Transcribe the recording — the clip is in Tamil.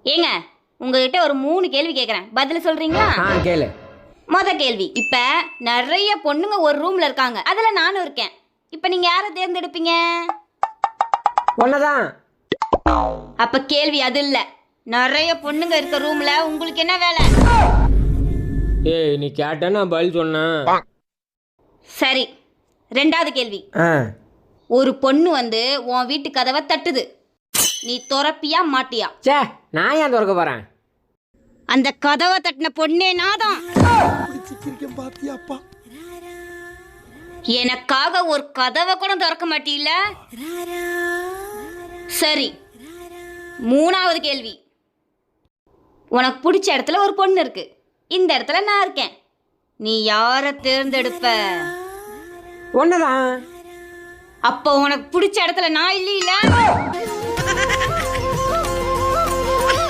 ஏங்க உங்ககிட்ட ஒரு 3 கேள்வி கேட்குறேன், பதில் சொல்றீங்களா? கேளு. கேள்வி, இப்ப நிறைய பொண்ணுங்க ஒரு ரூம்ல இருக்காங்க, அதுல நானும் இருக்கேன். இப்ப நீங்க யாரை தேர்ந்தெடுப்பீங்க? ஒன்னதான். அப்ப கேள்வி அது இல்ல. நிறைய பொண்ணுங்க இருக்க ரூம்ல உங்களுக்கு என்ன வேலை? ஏய், நீ கேட்ட நான் பதில் சொன்னேன். சரி, 2வது கேள்வி. ஒரு பொண்ணு வந்து உன் வீட்டு கதவை தட்டுது, நீ திறப்பியா மாட்டியா? சே, நான் ஏன் திறக்க போறேன்? அந்த கதவை தட்டின பொண்ணே நாதான். எனக்காக ஒரு கதவை கூட திறக்க மாட்டீல்ல? சரி, 3வது கேள்வி. உனக்கு பிடிச்ச இடத்துல ஒரு பொண்ணு இருக்கு, இந்த இடத்துல நான் இருக்கேன், நீ யாரை தேர்ந்தெடுப்ப? ஒன்னதான். அப்போ உனக்கு பிடிச்ச இடத்துல நான் இல்லையில?